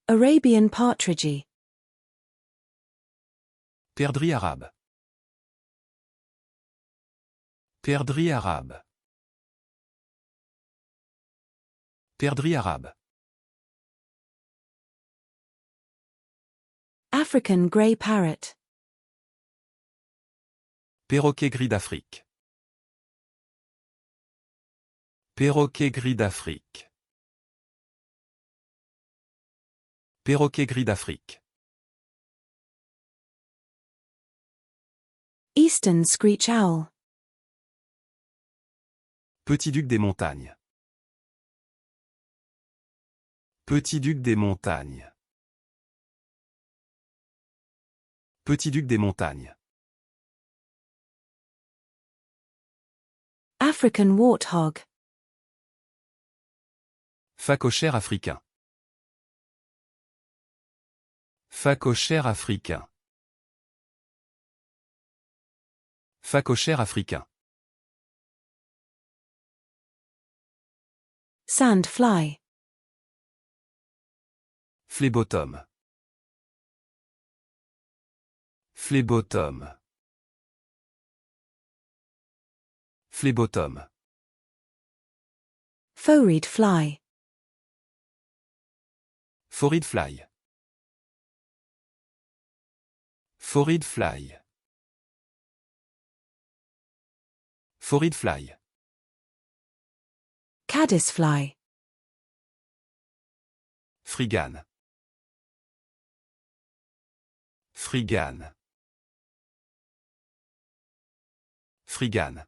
Arabian partridge. Perdrix arabe. Perdrix arabe. Perdrix arabe. African grey parrot. Perroquet gris d'Afrique. Perroquet gris d'Afrique. Perroquet gris d'Afrique. Eastern screech owl. Petit duc des montagnes. Petit duc des montagnes. Petit duc des montagnes. African warthog. Phacochère africain. Phacochère africain. Phacochère africain. Sandfly. Phlébotome. Phlébotome. Phlébotome. Faux-reed fly. Phorid fly. Phorid fly. Phorid fly. Caddisfly. Frigane. Frigane. Frigane.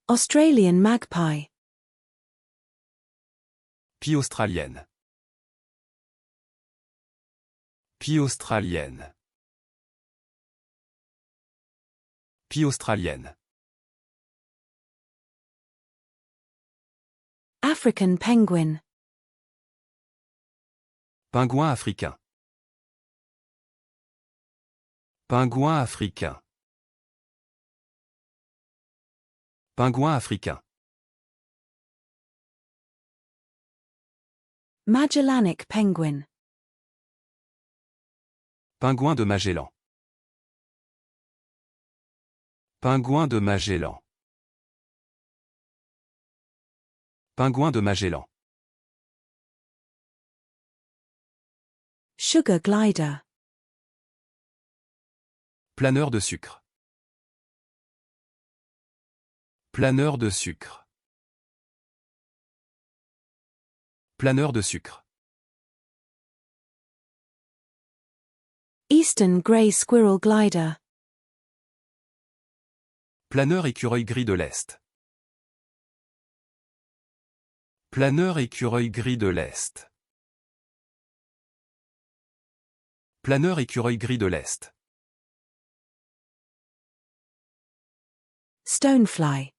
Australian magpie. Pie australienne. Pie australienne. Pie australienne. African penguin. Pingouin africain. Pingouin africain. Pingouin africain. Magellanic penguin. Pingouin de Magellan. Pingouin de Magellan. Pingouin de Magellan. Sugar glider. Planeur de sucre. Planeur de sucre. Planeur de sucre. Eastern grey squirrel glider. Planeur écureuil gris de l'Est. Planeur écureuil gris de l'Est. Planeur écureuil gris de l'Est. Stonefly.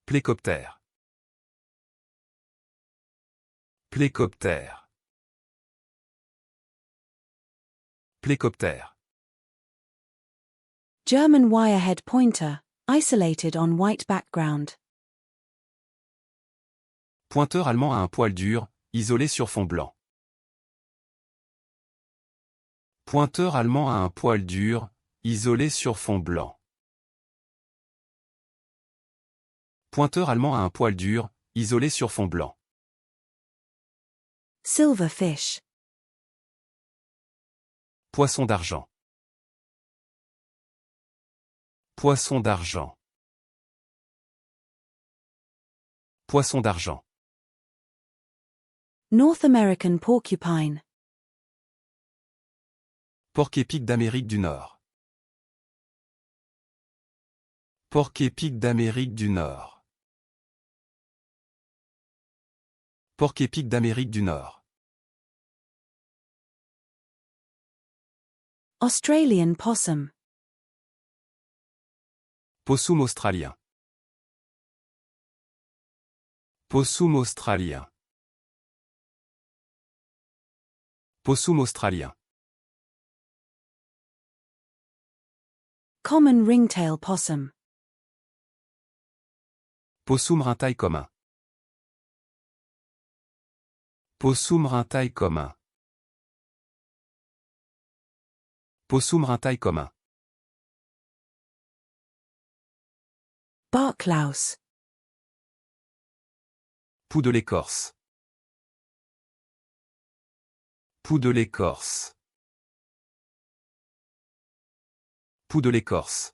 Plécoptère. Plécoptère. Plécoptère. German wirehead pointer, isolated on white background. Pointeur allemand à un poil dur, isolé sur fond blanc. Pointeur allemand à un poil dur, isolé sur fond blanc. Pointeur allemand à un poil dur, isolé sur fond blanc. Silverfish. Poisson d'argent. Poisson d'argent. Poisson d'argent. North American porcupine. Porc-épic d'Amérique du Nord. Porc-épic d'Amérique du Nord. Porc-épic d'Amérique du Nord. Australian possum. Possum australien. Possum australien. Possum australien. Common ringtail possum. Possum rintaille commun. Possum rintaille commun. Possum rintaille commun. Bark louse. Poux de l'écorce. Poux de l'écorce. Poux de l'écorce.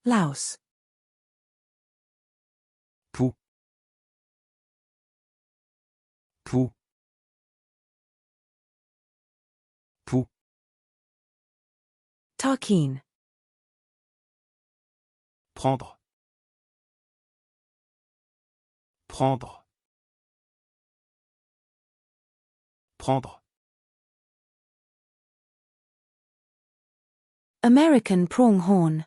Louse. Poux. Poux. Poux. Tarkeen. Prendre. Prendre. Prendre. American pronghorn.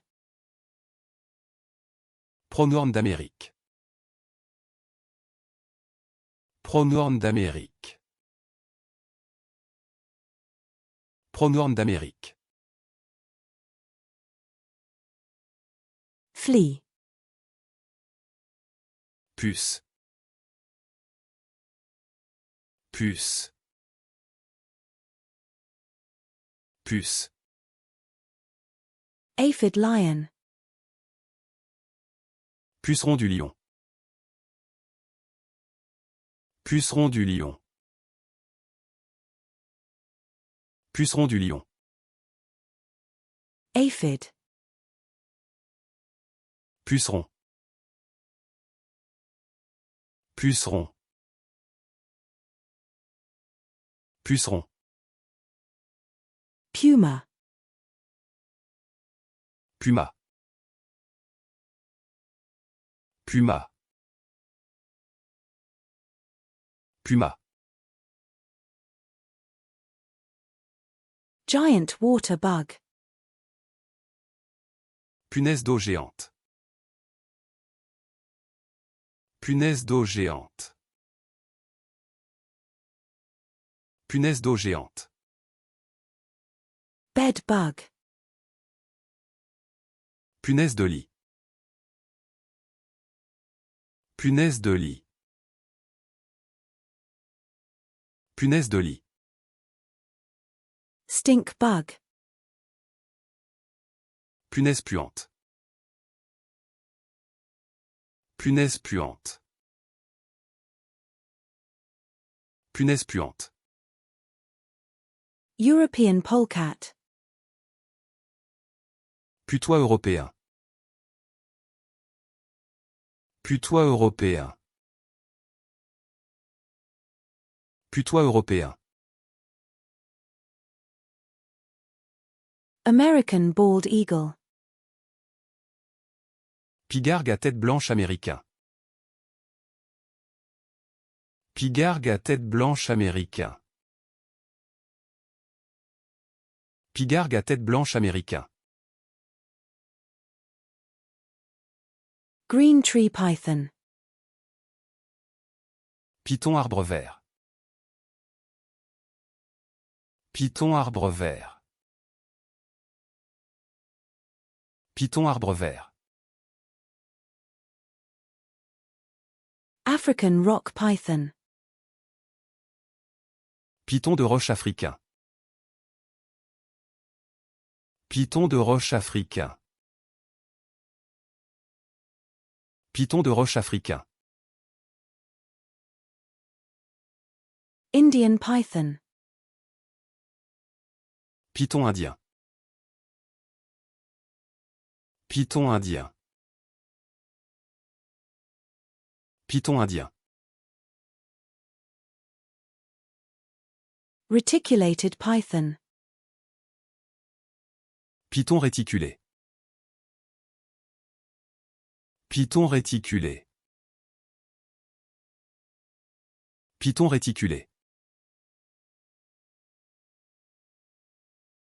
Pronghorn d'Amérique. Pronghorn d'Amérique. Pronghorn d'Amérique. Flea. Puce. Puce. Puce. Aphid lion. Puceron du lion. Puceron du lion. Puceron du lion. Aphid. Puceron. Puceron. Puceron. Puma. Puma. Puma. Puma. Giant water bug. Punaise d'eau géante. Punaise d'eau géante. Punaise d'eau géante. Bed bug. Punaise de lit. Punaise de lit. Punaise de lit. Stink bug. Punaise puante. Punaise puante. Punaise puante. European polecat. Putois européen. Putois européen. Putois européen. American bald eagle. Pigargue à tête blanche américain. Pigargue à tête blanche américain. Pigargue à tête blanche américain. Green tree python. Python arbre vert. Python arbre vert. Python arbre vert. African rock python. Python de roche africain. Python de roche africain. Python de roche africain. Indian python. Python indien. Python indien. Python indien. Reticulated python. Python réticulé. Python réticulé. Python réticulé.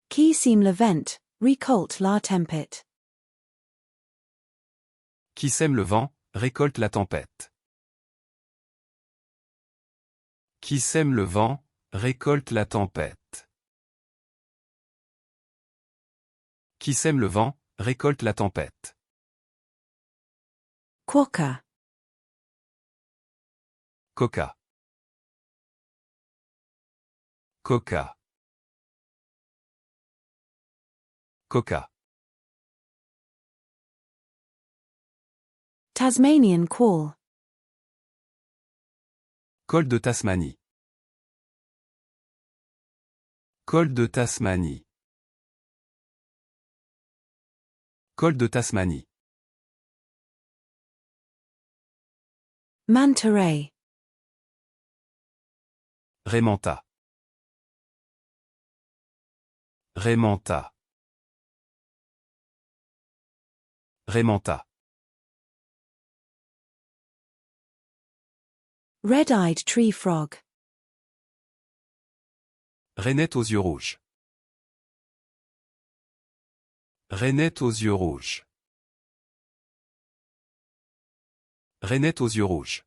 Qui sème le vent, récolte la tempête. Qui sème le vent, récolte la tempête. Qui sème le vent, récolte la tempête. Qui sème le vent, récolte la tempête. Quokka. Coca. Coca. Coca. Tasmanian call. Col de Tasmanie. Col de Tasmanie. Col de Tasmanie. Manta ray. Raymanta. Raymanta. Raymanta. Red-eyed tree frog. Rainette aux yeux rouges. Rainette aux yeux rouges. Rainette aux yeux rouges.